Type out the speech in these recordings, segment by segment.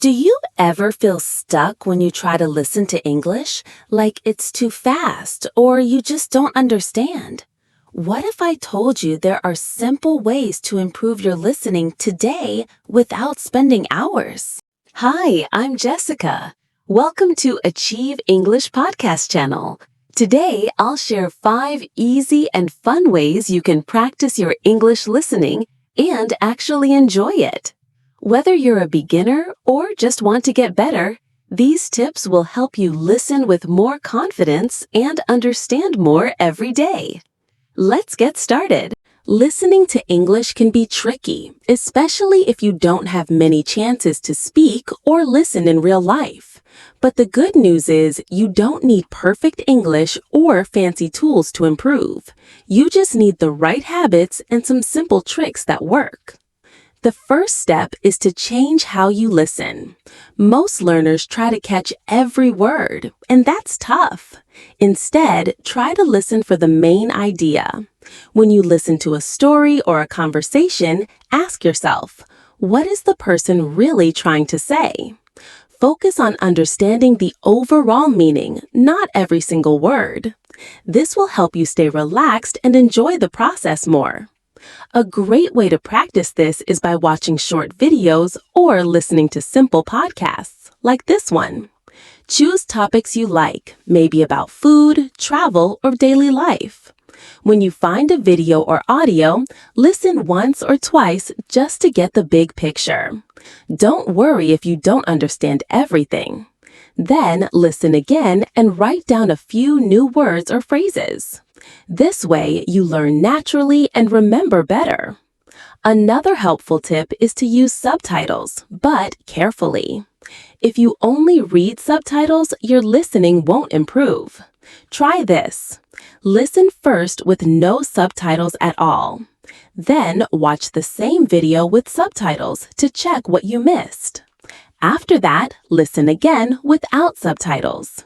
Do you ever feel stuck when you try to listen to English, like it's too fast or you just don't understand? What if I told you there are simple ways to improve your listening today without spending hours? Hi, I'm Jessica. Welcome to Achieve English Podcast channel. Today, I'll share 5 easy and fun ways you can practice your English listening and actually enjoy it. Whether you're a beginner or just want to get better, these tips will help you listen with more confidence and understand more every day. Let's get started. Listening to English can be tricky, especially if you don't have many chances to speak or listen in real life. But the good news is you don't need perfect English or fancy tools to improve. You just need the right habits and some simple tricks that work. The first step is to change how you listen. Most learners try to catch every word, and that's tough. Instead, try to listen for the main idea. When you listen to a story or a conversation, ask yourself, what is the person really trying to say? Focus on understanding the overall meaning, not every single word. This will help you stay relaxed and enjoy the process more. A great way to practice this is by watching short videos or listening to simple podcasts, like this one. Choose topics you like, maybe about food, travel, or daily life. When you find a video or audio, listen once or twice just to get the big picture. Don't worry if you don't understand everything. Then listen again and write down a few new words or phrases. This way, you learn naturally and remember better. Another helpful tip is to use subtitles, but carefully. If you only read subtitles, your listening won't improve. Try this. Listen first with no subtitles at all. Then watch the same video with subtitles to check what you missed. After that, listen again without subtitles.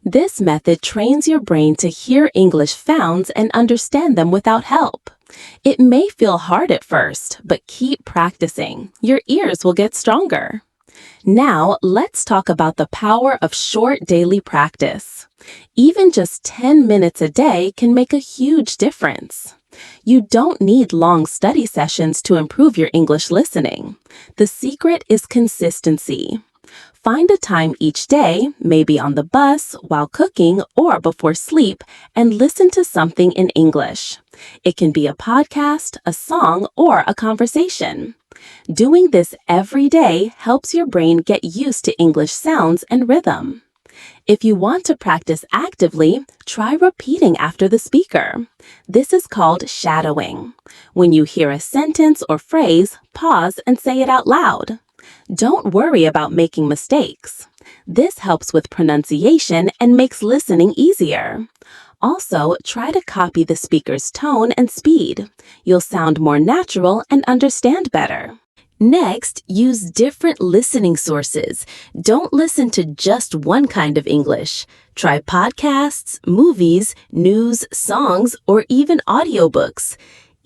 This method trains your brain to hear English sounds and understand them without help. It may feel hard at first, but keep practicing. Your ears will get stronger. Now, let's talk about the power of short daily practice. Even just 10 minutes a day can make a huge difference. You don't need long study sessions to improve your English listening. The secret is consistency. Find a time each day, maybe on the bus, while cooking, or before sleep, and listen to something in English. It can be a podcast, a song, or a conversation. Doing this every day helps your brain get used to English sounds and rhythm. If you want to practice actively, try repeating after the speaker. This is called shadowing. When you hear a sentence or phrase, pause and say it out loud. Don't worry about making mistakes. This helps with pronunciation and makes listening easier. Also, try to copy the speaker's tone and speed. You'll sound more natural and understand better. Next, use different listening sources. Don't listen to just one kind of English. Try podcasts, movies, news, songs, or even audiobooks.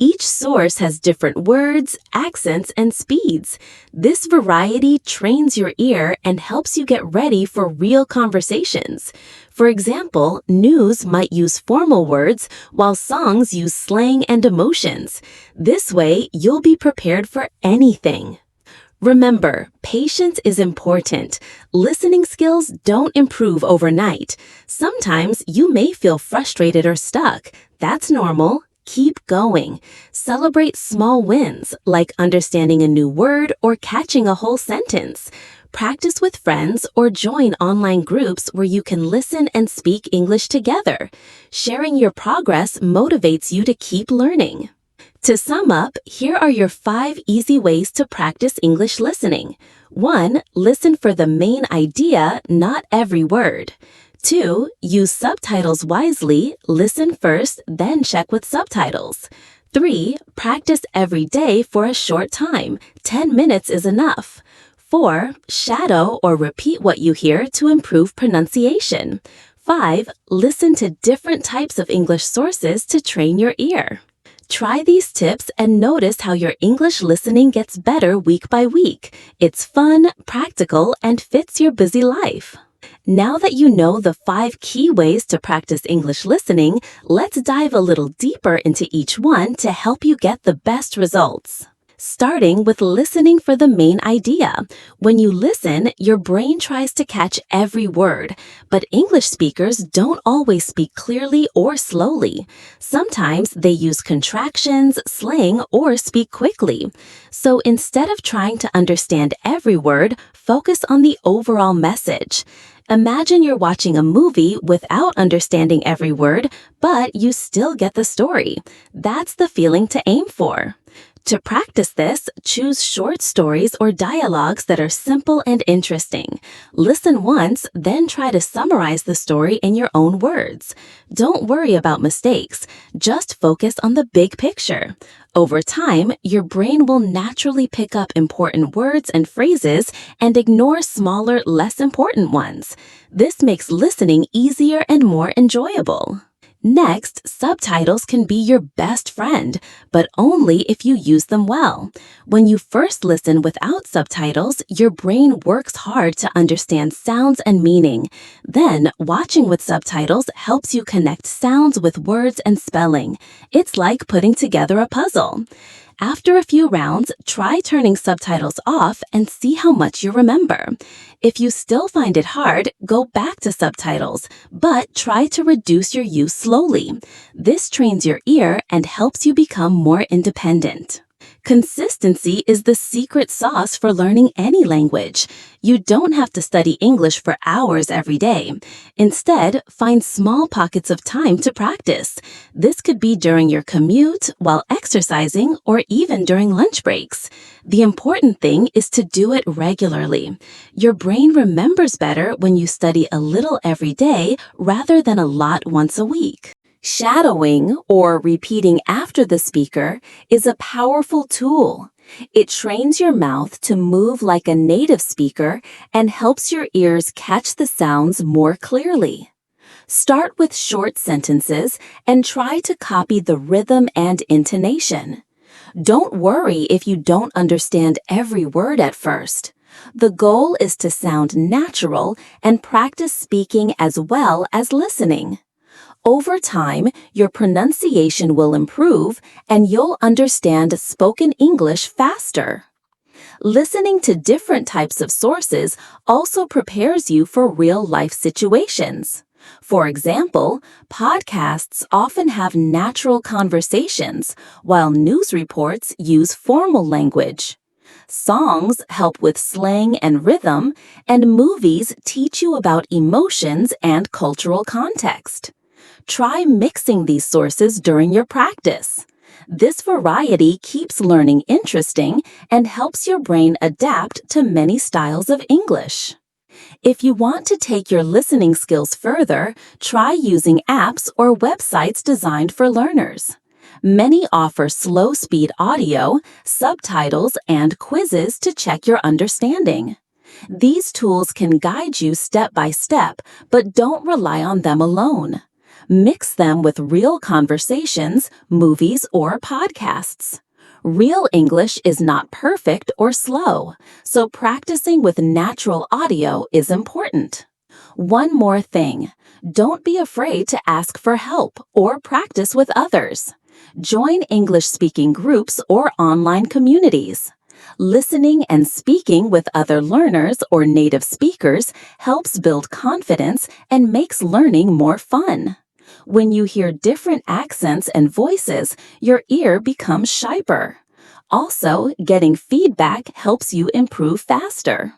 Each source has different words, accents, and speeds. This variety trains your ear and helps you get ready for real conversations. For example, news might use formal words, while songs use slang and emotions. This way, you'll be prepared for anything. Remember, patience is important. Listening skills don't improve overnight. Sometimes you may feel frustrated or stuck. That's normal. Keep going. Celebrate small wins, like understanding a new word or catching a whole sentence. Practice with friends or join online groups where you can listen and speak English together. Sharing your progress motivates you to keep learning. To sum up, here are your 5 easy ways to practice English listening. 1. Listen for the main idea, not every word. 2. Use subtitles wisely. Listen first, then check with subtitles. 3. Practice every day for a short time. 10 minutes is enough. 4. Shadow or repeat what you hear to improve pronunciation. 5. Listen to different types of English sources to train your ear. Try these tips and notice how your English listening gets better week by week. It's fun, practical, and fits your busy life. Now that you know the 5 key ways to practice English listening, let's dive a little deeper into each one to help you get the best results. Starting with listening for the main idea. When you listen, your brain tries to catch every word, but English speakers don't always speak clearly or slowly. Sometimes they use contractions, slang, or speak quickly. So instead of trying to understand every word, focus on the overall message. Imagine you're watching a movie without understanding every word, but you still get the story. That's the feeling to aim for. To practice this, choose short stories or dialogues that are simple and interesting. Listen once, then try to summarize the story in your own words. Don't worry about mistakes. Just focus on the big picture. Over time, your brain will naturally pick up important words and phrases and ignore smaller, less important ones. This makes listening easier and more enjoyable. Next, subtitles can be your best friend, but only if you use them well. When you first listen without subtitles, your brain works hard to understand sounds and meaning. Then, watching with subtitles helps you connect sounds with words and spelling. It's like putting together a puzzle. After a few rounds, try turning subtitles off and see how much you remember. If you still find it hard, go back to subtitles, but try to reduce your use slowly. This trains your ear and helps you become more independent. Consistency is the secret sauce for learning any language. You don't have to study English for hours every day. Instead, find small pockets of time to practice. This could be during your commute, while exercising, or even during lunch breaks. The important thing is to do it regularly. Your brain remembers better when you study a little every day rather than a lot once a week. Shadowing, or repeating after the speaker, is a powerful tool. It trains your mouth to move like a native speaker and helps your ears catch the sounds more clearly. Start with short sentences and try to copy the rhythm and intonation. Don't worry if you don't understand every word at first. The goal is to sound natural and practice speaking as well as listening. Over time, your pronunciation will improve and you'll understand spoken English faster. Listening to different types of sources also prepares you for real-life situations. For example, podcasts often have natural conversations, while news reports use formal language. Songs help with slang and rhythm, and movies teach you about emotions and cultural context. Try mixing these sources during your practice. This variety keeps learning interesting and helps your brain adapt to many styles of English. If you want to take your listening skills further, try using apps or websites designed for learners. Many offer slow-speed audio, subtitles, and quizzes to check your understanding. These tools can guide you step by step, but don't rely on them alone. Mix them with real conversations, movies, or podcasts. Real English is not perfect or slow, so practicing with natural audio is important. One more thing, don't be afraid to ask for help or practice with others. Join English-speaking groups or online communities. Listening and speaking with other learners or native speakers helps build confidence and makes learning more fun. When you hear different accents and voices, your ear becomes sharper. Also, getting feedback helps you improve faster.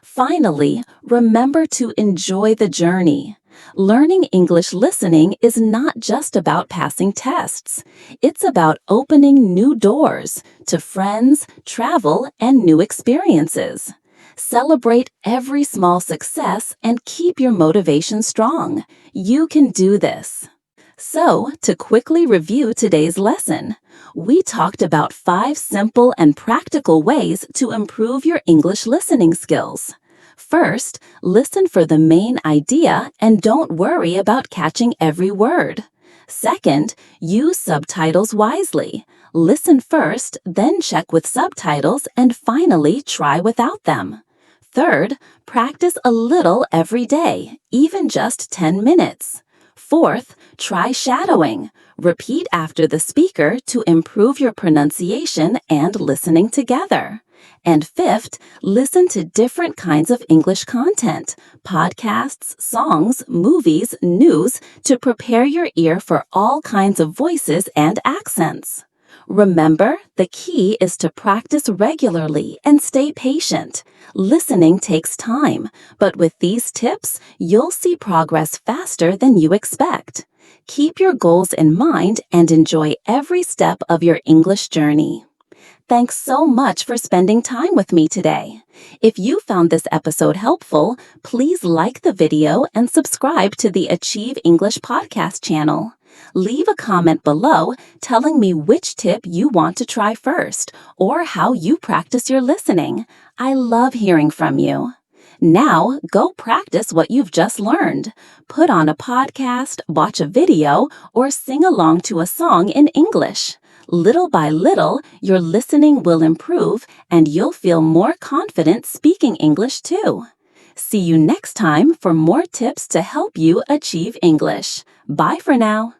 Finally, remember to enjoy the journey. Learning English listening is not just about passing tests. It's about opening new doors to friends, travel, and new experiences. Celebrate every small success and keep your motivation strong. You can do this. So, to quickly review today's lesson, we talked about 5 simple and practical ways to improve your English listening skills. First, listen for the main idea and don't worry about catching every word. Second, use subtitles wisely. Listen first, then check with subtitles, and finally try without them. Third, practice a little every day, even just 10 minutes. Fourth, try shadowing. Repeat after the speaker to improve your pronunciation and listening together. And fifth, listen to different kinds of English content, podcasts, songs, movies, news, to prepare your ear for all kinds of voices and accents. Remember, the key is to practice regularly and stay patient. Listening takes time, but with these tips, you'll see progress faster than you expect. Keep your goals in mind and enjoy every step of your English journey. Thanks so much for spending time with me today. If you found this episode helpful, please like the video and subscribe to the Achieve English podcast channel. Leave a comment below telling me which tip you want to try first or how you practice your listening. I love hearing from you. Now, go practice what you've just learned. Put on a podcast, watch a video, or sing along to a song in English. Little by little, your listening will improve and you'll feel more confident speaking English too. See you next time for more tips to help you achieve English. Bye for now.